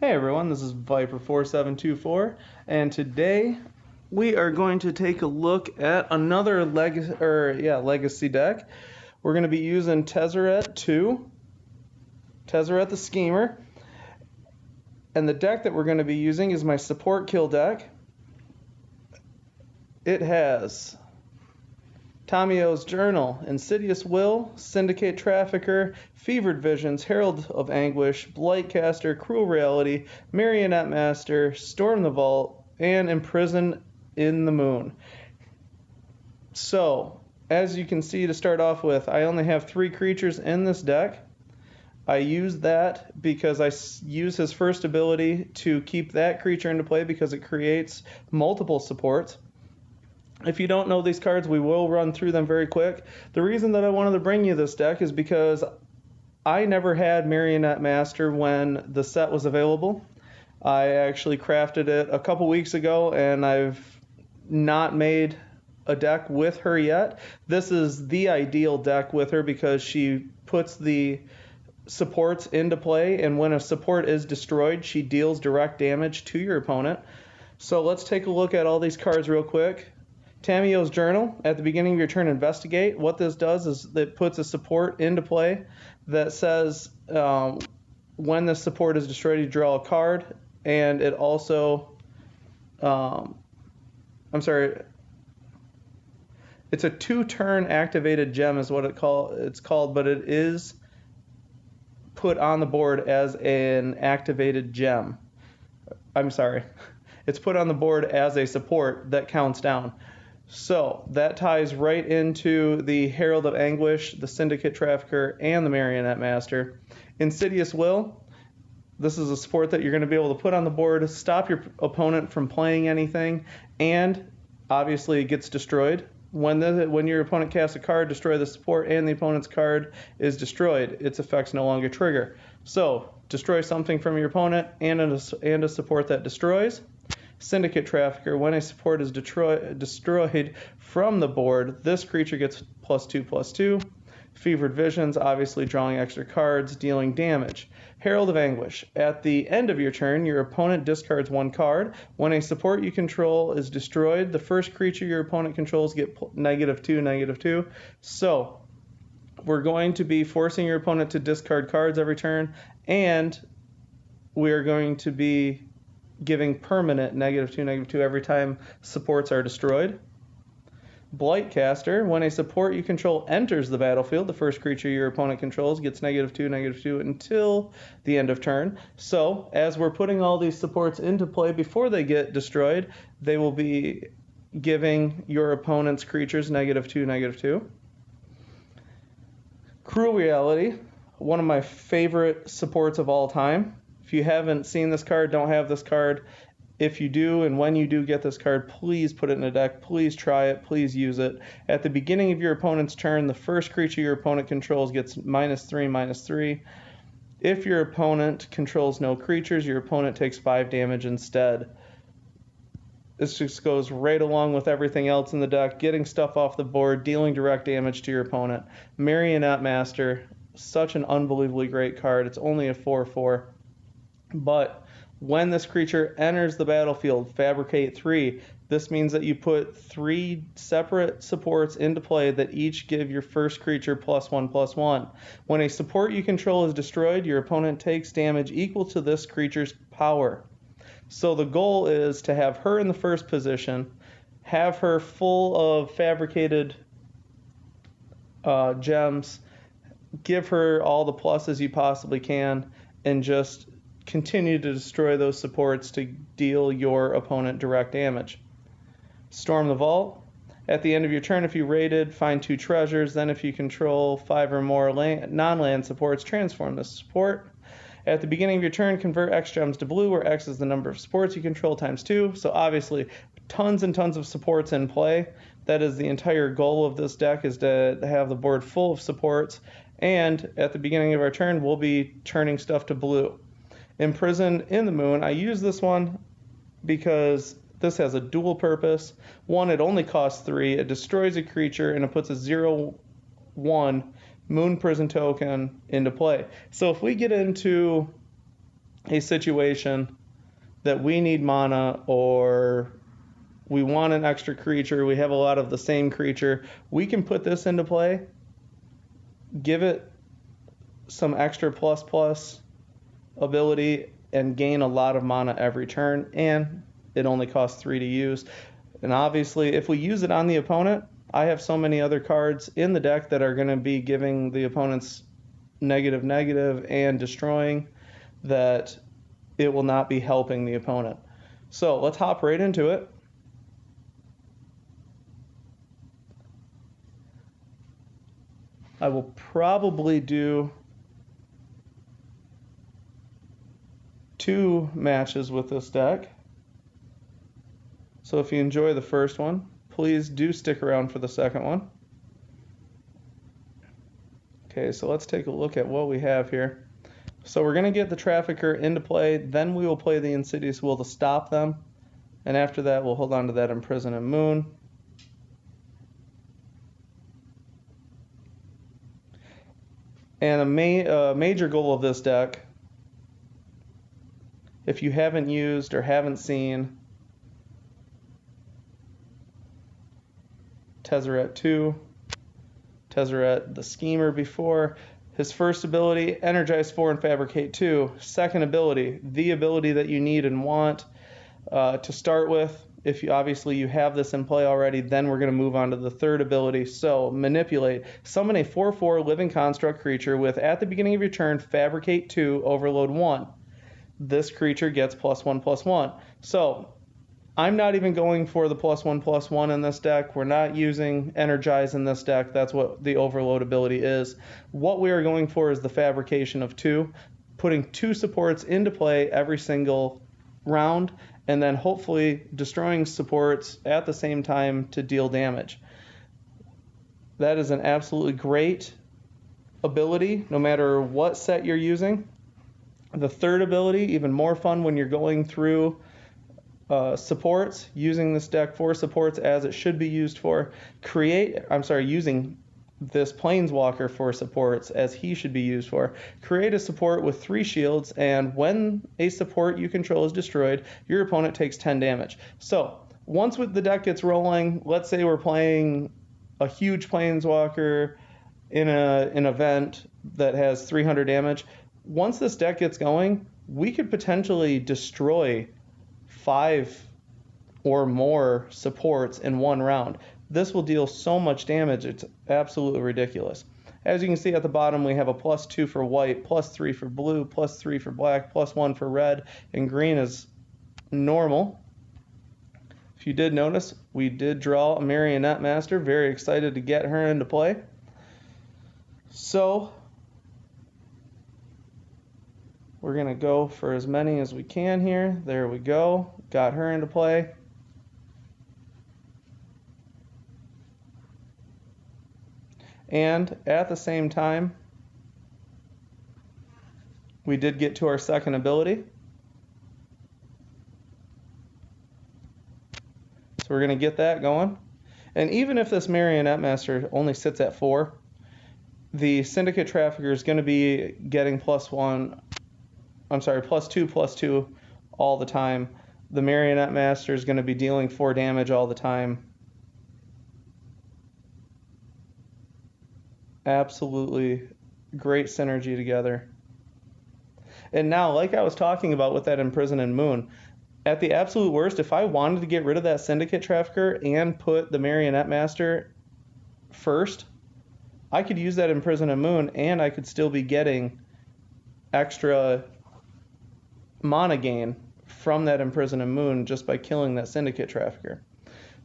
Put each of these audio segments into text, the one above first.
Hey everyone, this is Viper4724, and today we are going to take a look at another legacy deck. We're going to be using Tezzeret 2, Tezzeret the Schemer, and the deck that we're going to be using is my support kill deck. It has Tamio's Journal, Insidious Will, Syndicate Trafficker, Fevered Visions, Herald of Anguish, Blightcaster, Cruel Reality, Marionette Master, Storm the Vault, and Imprison in the Moon. So, as you can see to start off with, I only have 3 creatures in this deck. I use that because I use his first ability to keep that creature into play because it creates multiple supports. If you don't know these cards, we will run through them very quick. The reason that I wanted to bring you this deck is because I never had Marionette Master when the set was available. I actually crafted it a couple weeks ago, and I've not made a deck with her yet. This is the ideal deck with her because she puts the supports into play, and when a support is destroyed, she deals direct damage to your opponent. So let's take a look at all these cards real quick. Tamio's Journal, at the beginning of your turn, investigate. What this does is it puts a support into play that says when the support is destroyed, you draw a card, and it also, it's a 2-turn activated gem is what it's called, but it is put on the board as an activated gem. It's put on the board as a support that counts down. So that ties right into the Herald of Anguish, the Syndicate Trafficker, and the Marionette Master. Insidious Will, this is a support that you're going to be able to put on the board, stop your opponent from playing anything, and obviously it gets destroyed. When your opponent casts a card, destroy the support, and the opponent's card is destroyed, its effects no longer trigger. So destroy something from your opponent and a support that destroys. Syndicate Trafficker, when a support is destroyed from the board, this creature gets +2/+2. Fevered Visions, obviously drawing extra cards, dealing damage. Herald of Anguish, at the end of your turn, your opponent discards 1 card. When a support you control is destroyed, the first creature your opponent controls get -2/-2. So, we're going to be forcing your opponent to discard cards every turn, and we are going to be giving permanent -2/-2 every time supports are destroyed. Blightcaster, when a support you control enters the battlefield, the first creature your opponent controls gets -2/-2 until the end of turn. So, as we're putting all these supports into play before they get destroyed, they will be giving your opponent's creatures -2/-2. Cruel Reality, one of my favorite supports of all time. If you haven't seen this card, don't have this card. If you do, and when you do get this card, please put it in a deck. Please try it. Please use it. At the beginning of your opponent's turn, the first creature your opponent controls gets -3/-3. If your opponent controls no creatures, your opponent takes 5 damage instead. This just goes right along with everything else in the deck, getting stuff off the board, dealing direct damage to your opponent. Marionette Master, such an unbelievably great card. It's only a 4/4. But when this creature enters the battlefield, fabricate 3. This means that you put 3 separate supports into play that each give your first creature +1/+1. When a support you control is destroyed, your opponent takes damage equal to this creature's power. So the goal is to have her in the first position, have her full of fabricated gems, give her all the pluses you possibly can, and just continue to destroy those supports to deal your opponent direct damage. Storm the Vault. At the end of your turn, if you raided, find 2 treasures. Then if you control 5 or more non-land supports, transform this support. At the beginning of your turn, convert X gems to blue, where X is the number of supports you control times 2. So obviously, tons and tons of supports in play. That is the entire goal of this deck, is to have the board full of supports. And at the beginning of our turn, we'll be turning stuff to blue. Imprison in the Moon, I use this one because this has a dual purpose. One, it only costs 3. It destroys a creature, and it puts a 0/1 Moon Prison token into play. So if we get into a situation that we need mana, or we want an extra creature, we have a lot of the same creature, we can put this into play, give it some extra plus ability, and gain a lot of mana every turn, and it only costs 3 to use. And obviously, if we use it on the opponent, I have so many other cards in the deck that are going to be giving the opponents negative and destroying, that it will not be helping the opponent. So let's hop right into it. I will probably do 2 matches with this deck. So if you enjoy the first one, please do stick around for the second one. Okay, so let's take a look at what we have here. So we're going to get the Trafficker into play, then we will play the Insidious Will to stop them, and after that we'll hold on to that Imprison and Moon. And a major goal of this deck, if you haven't used or haven't seen Tezzeret 2, Tezzeret the Schemer before, his first ability, Energize 4 and Fabricate 2. Second ability, the ability that you need and want to start with. If you obviously you have this in play already, then we're going to move on to the third ability. So, Manipulate. Summon a 4/4 living construct creature with, at the beginning of your turn, Fabricate 2, Overload 1. This creature gets +1/+1. So, I'm not even going for the +1/+1 in this deck. We're not using Energize in this deck. That's what the Overload ability is. What we are going for is the Fabrication of 2, putting 2 supports into play every single round, and then hopefully destroying supports at the same time to deal damage. That is an absolutely great ability, no matter what set you're using. The third ability, even more fun when you're going through supports, using this deck for supports as it should be used for. Using this Planeswalker for supports as he should be used for. Create a support with 3 shields, and when a support you control is destroyed, your opponent takes 10 damage. So, once the deck gets rolling, let's say we're playing a huge Planeswalker in an event that has 300 damage. Once this deck gets going, we could potentially destroy 5 or more supports in one round. This will deal so much damage, it's absolutely ridiculous. As you can see at the bottom, we have a +2 for white, +3 for blue, +3 for black, +1 for red, and green is normal. If you did notice, we did draw a Marionette Master. Very excited to get her into play. So, we're going to go for as many as we can here. There we go. Got her into play. And at the same time, we did get to our second ability. So we're going to get that going. And even if this Marionette Master only sits at 4, the Syndicate Trafficker is going to be getting +2/+2 all the time. The Marionette Master is going to be dealing 4 damage all the time. Absolutely great synergy together. And now, like I was talking about with that Imprison and Moon, at the absolute worst, if I wanted to get rid of that Syndicate Trafficker and put the Marionette Master first, I could use that Imprison and Moon, and I could still be getting extra mana gain from that Imprison and Moon just by killing that Syndicate Trafficker.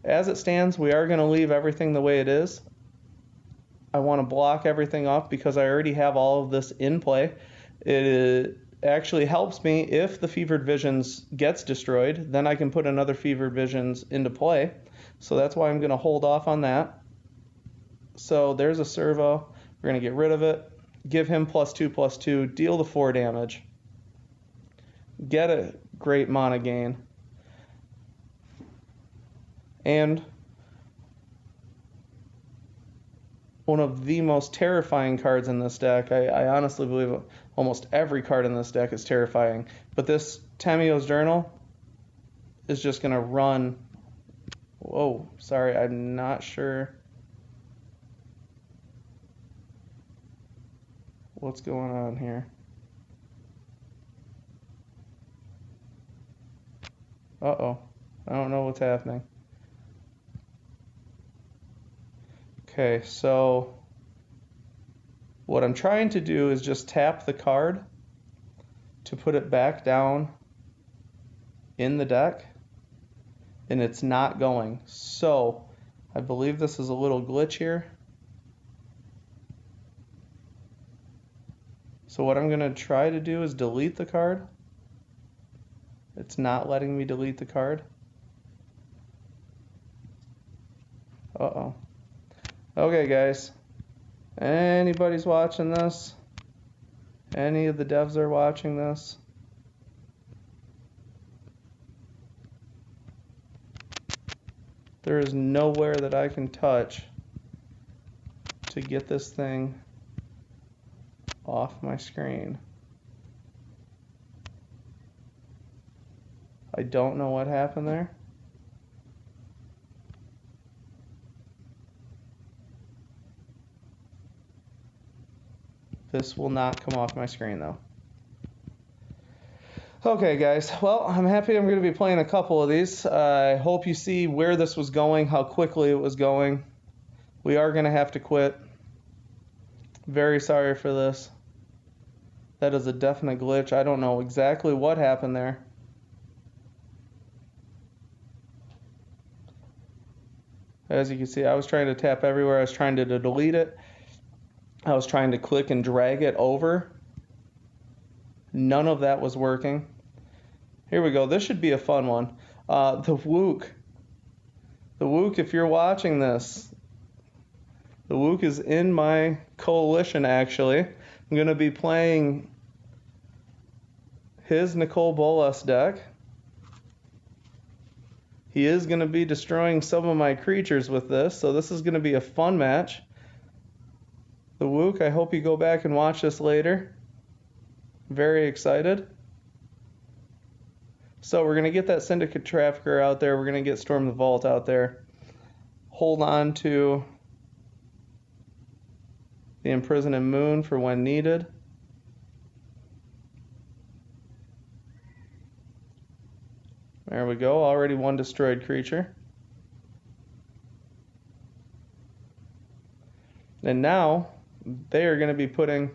As it stands, we are going to leave everything the way it is. I want to block everything off because I already have all of this in play. It actually helps me if the Fevered Visions gets destroyed, then I can put another Fevered Visions into play. So that's why I'm going to hold off on that. So there's a Servo. We're going to get rid of it. Give him +2/+2. Deal the 4 damage. Get a great mana gain. And one of the most terrifying cards in this deck. I honestly believe almost every card in this deck is terrifying. But this Tamio's Journal is just going to run... Whoa, sorry, I'm not sure what's going on here. Uh-oh, I don't know what's happening. Okay, so what I'm trying to do is just tap the card to put it back down in the deck, and it's not going. So I believe this is a little glitch here. So what I'm going to try to do is delete the card. It's not letting me delete the card. Uh-oh. Okay, guys. Anybody's watching this? Any of the devs are watching this? There is nowhere that I can touch to get this thing off my screen. I don't know what happened there. This will not come off my screen though. Okay guys, well, I'm happy I'm going to be playing a couple of these. I hope you see where this was going, how quickly it was going. We are going to have to quit. Very sorry for this. That is a definite glitch. I don't know exactly what happened there. As you can see, I was trying to tap everywhere. I was trying to delete it. I was trying to click and drag it over. None of that was working. Here we go. This should be a fun one. The Wook. The Wook, if you're watching this, the Wook is in my coalition, actually. I'm going to be playing his Nicole Bolas deck. He is going to be destroying some of my creatures with this, so this is going to be a fun match. The Wook, I hope you go back and watch this later. Very excited. So we're going to get that Syndicate Trafficker out there. We're going to get Storm the Vault out there. Hold on to the Imprison and Moon for when needed. There we go. Already one destroyed creature. And now they are going to be putting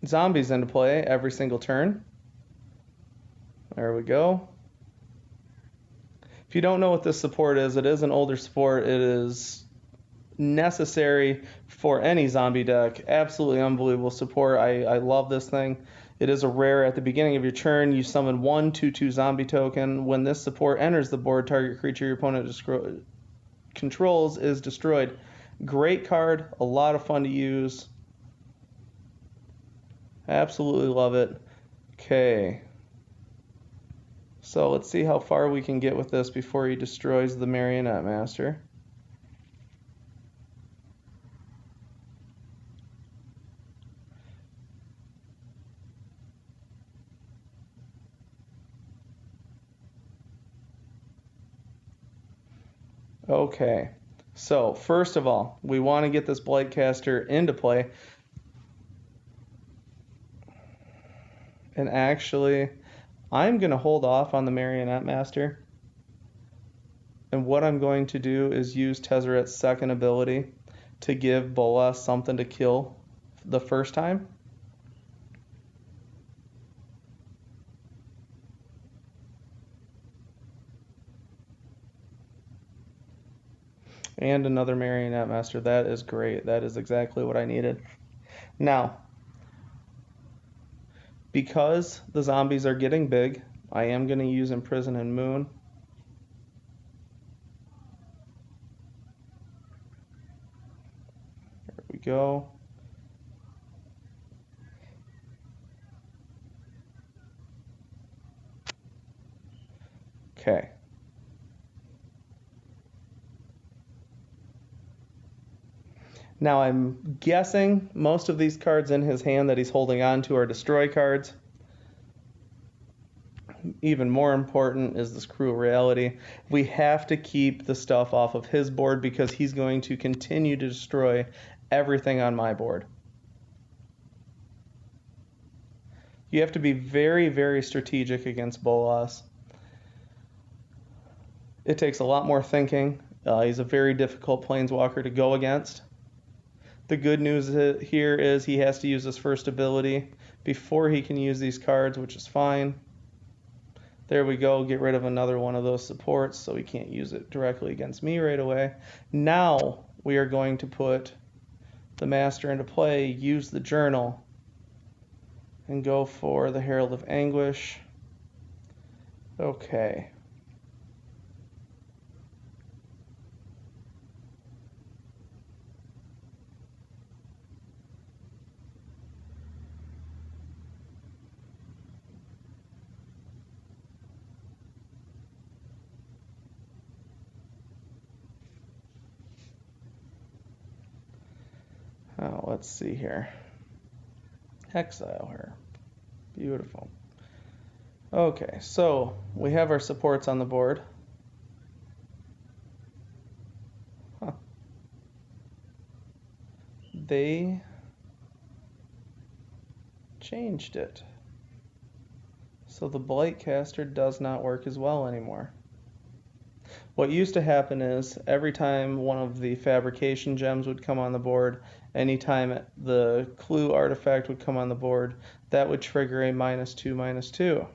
zombies into play every single turn. There we go. If you don't know what this support is, it is an older support. It is necessary for any zombie deck. Absolutely unbelievable support. I love this thing. It is a rare. At the beginning of your turn, you summon 1/2/2 zombie token. When this support enters the board, target creature your opponent controls is destroyed. Great card. A lot of fun to use. Absolutely love it. Okay. So let's see how far we can get with this before he destroys the Marionette Master. Okay, so first of all, we want to get this Blightcaster into play. And actually, I'm going to hold off on the Marionette Master. And what I'm going to do is use Tezzeret's second ability to give Bolas something to kill the first time. And another Marionette Master. That is great. That is exactly what I needed. Now, because the zombies are getting big, I am going to use Imprison and Moon. There we go. Okay. Now I'm guessing most of these cards in his hand that he's holding on to are destroy cards. Even more important is this Cruel Reality. We have to keep the stuff off of his board because he's going to continue to destroy everything on my board. You have to be very, very strategic against Bolas. It takes a lot more thinking. He's a very difficult planeswalker to go against. The good news here is he has to use his first ability before he can use these cards, which is fine. There we go, get rid of another one of those supports so he can't use it directly against me right away. Now we are going to put the Master into play, use the Journal, and go for the Herald of Anguish. Okay. Oh, let's see here. Exile her. Beautiful. Okay, so we have our supports on the board. Huh. They changed it. So the Blightcaster does not work as well anymore. What used to happen is every time one of the fabrication gems would come on the board, anytime the clue artifact would come on the board, that would trigger a -2/-2.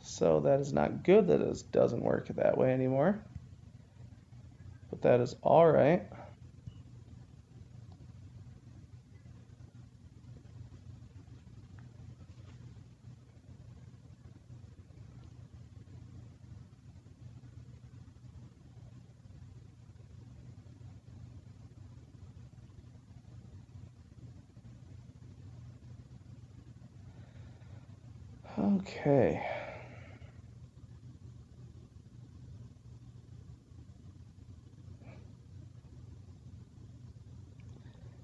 So that is not good that it doesn't work that way anymore. But that is all right. Okay.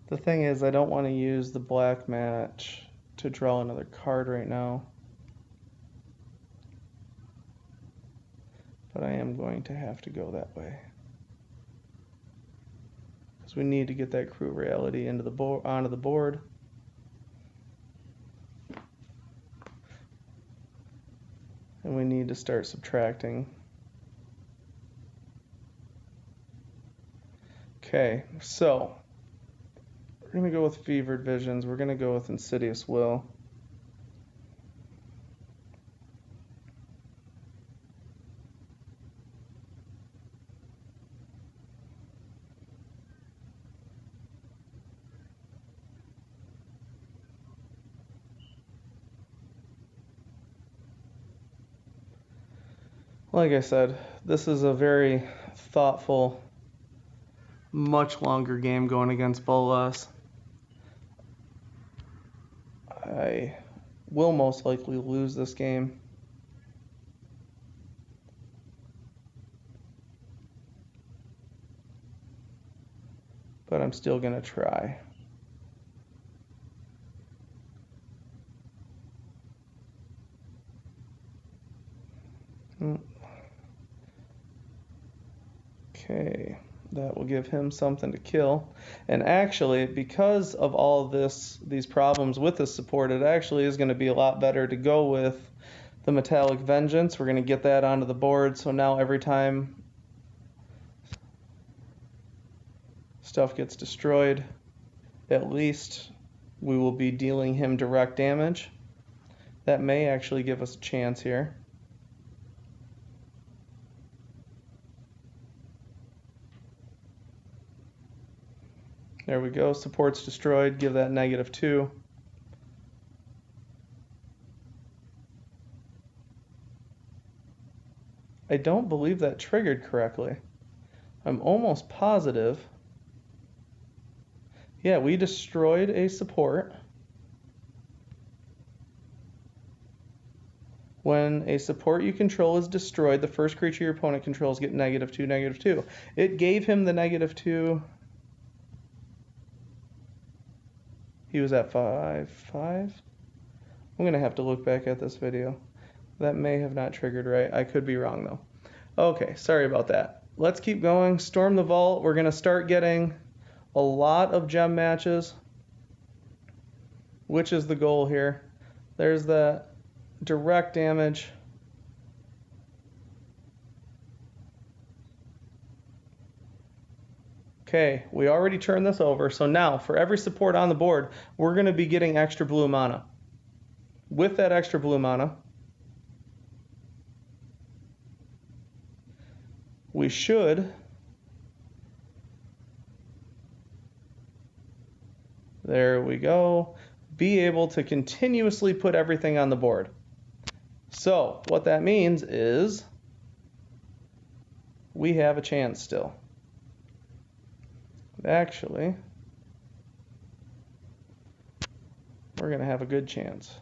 The thing is, I don't want to use the black match to draw another card right now. But I am going to have to go that way. Because we need to get that Cruel Reality into the onto the board. And we need to start subtracting. Okay, so we're going to go with Fevered Visions. We're going to go with Insidious Will. Like I said, this is a very thoughtful, much longer game going against Bolas. I will most likely lose this game. But I'm still going to try. Okay, that will give him something to kill. And actually, because of all of these problems with this support, it actually is going to be a lot better to go with the Metallic Vengeance. We're going to get that onto the board, so now every time stuff gets destroyed, at least we will be dealing him direct damage. That may actually give us a chance here. There we go, support's destroyed, give that -2. I don't believe that triggered correctly. I'm almost positive. Yeah, we destroyed a support. When a support you control is destroyed, the first creature your opponent controls get -2, -2. It gave him the -2. He was at 5/5. I'm going to have to look back at this video. That may have not triggered right. I could be wrong though. Okay, sorry about that. Let's keep going. Storm the Vault. We're going to start getting a lot of gem matches, which is the goal here. There's the direct damage. Okay, we already turned this over. So now, for every support on the board, we're going to be getting extra blue mana. With that extra blue mana, we should there we go, be able to continuously put everything on the board. So what that means is we have a chance still. Actually, we're going to have a good chance.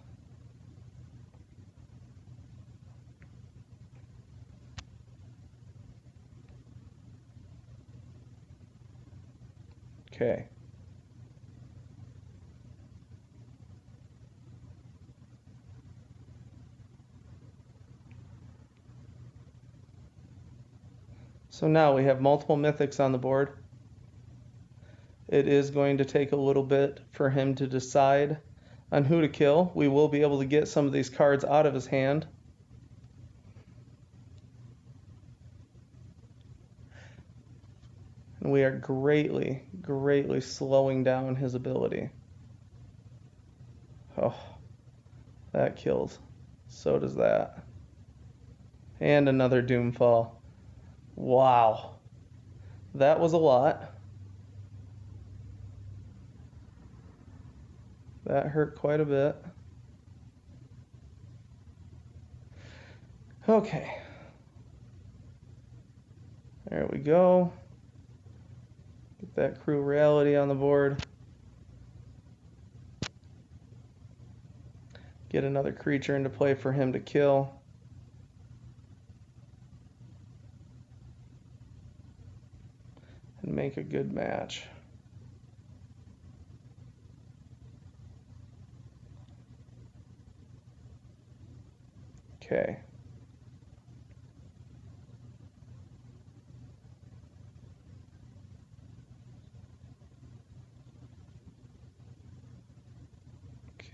Okay. So now we have multiple mythics on the board. It is going to take a little bit for him to decide on who to kill. We will be able to get some of these cards out of his hand. And we are greatly, greatly slowing down his ability. Oh, that kills. So does that. And another Doomfall. Wow. That was a lot. That hurt quite a bit. Okay. There we go. Get that Crew Reality on the board. Get another creature into play for him to kill. And make a good match. Okay.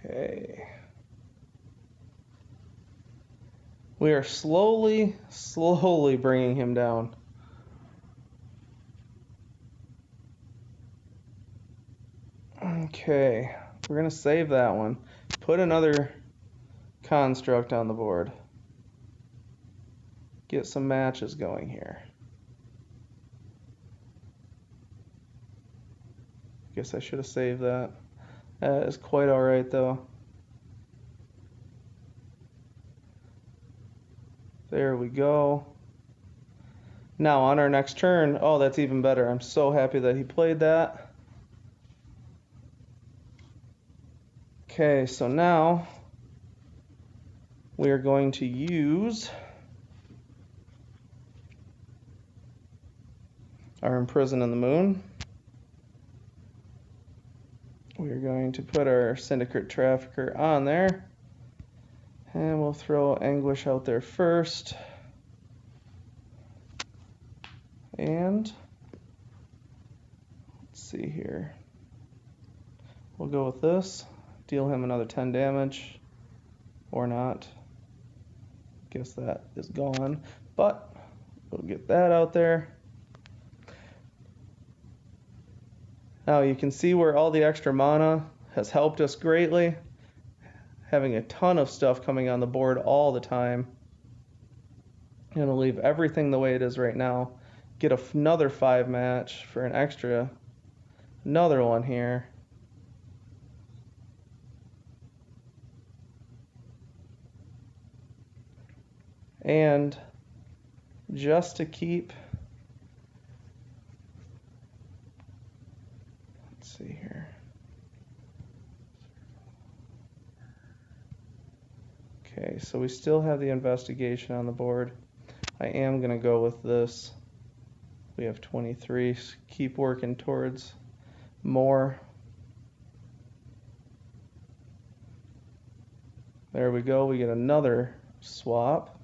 Okay. We are slowly bringing him down. Okay. We're going to save that one. Put another construct on the board. Get some matches going here. Guess I should have saved that. That is quite alright though. There we go. Now on our next turn, oh, that's even better. I'm so happy that he played that. Okay, so now we are going to use our Imprison in the Moon. We are going to put our Syndicate Trafficker on there. And we'll throw Anguish out there first. And let's see here. We'll go with this. Deal him another 10 damage. Or not. Guess that is gone. But we'll get that out there. Now you can see where all the extra mana has helped us greatly. Having a ton of stuff coming on the board all the time. I'm going to leave everything the way it is right now. Get another 5 match for an extra. Another one here. And just to keep, let's see here. Okay, so we still have the investigation on the board. I am going to go with this. We have 23. Keep working towards more. There we go. We get another swap.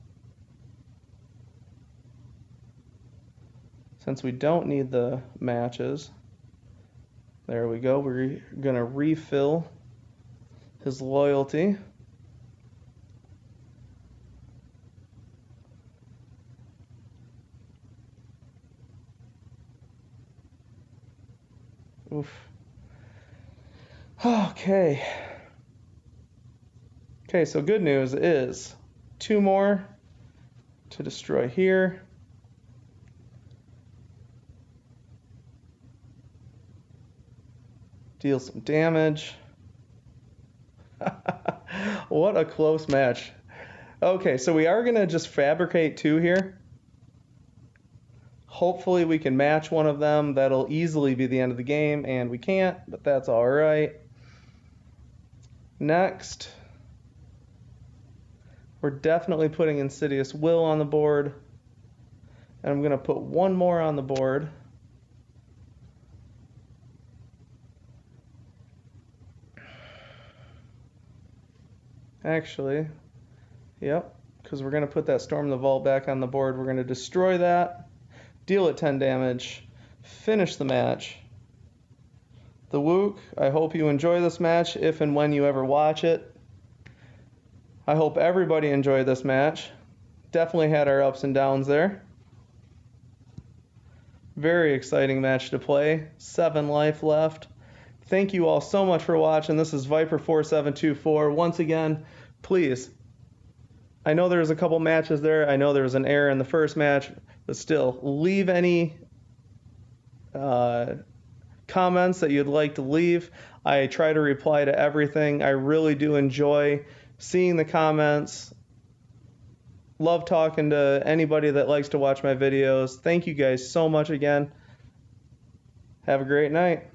Since we don't need the matches, there we go. We're going to refill his loyalty. Oof. Okay. Okay, so good news is 2 more to destroy here. Deal some damage. What a close match. Okay, so we are going to just fabricate 2 here. Hopefully we can match one of them. That'll easily be the end of the game, and we can't, but that's all right. Next, we're definitely putting Insidious Will on the board, and I'm going to put 1 more on the board. Actually, yep, because we're going to put that Storm the Vault back on the board. We're going to destroy that, deal it 10 damage, finish the match. The Wook, I hope you enjoy this match if and when you ever watch it. I hope everybody enjoyed this match. Definitely had our ups and downs there. Very exciting match to play. 7 life left. Thank you all so much for watching. This is Viper4724. Once again, please, I know there's a couple matches there. I know there was an error in the first match, but still, leave any comments that you'd like to leave. I try to reply to everything. I really do enjoy seeing the comments. Love talking to anybody that likes to watch my videos. Thank you guys so much again. Have a great night.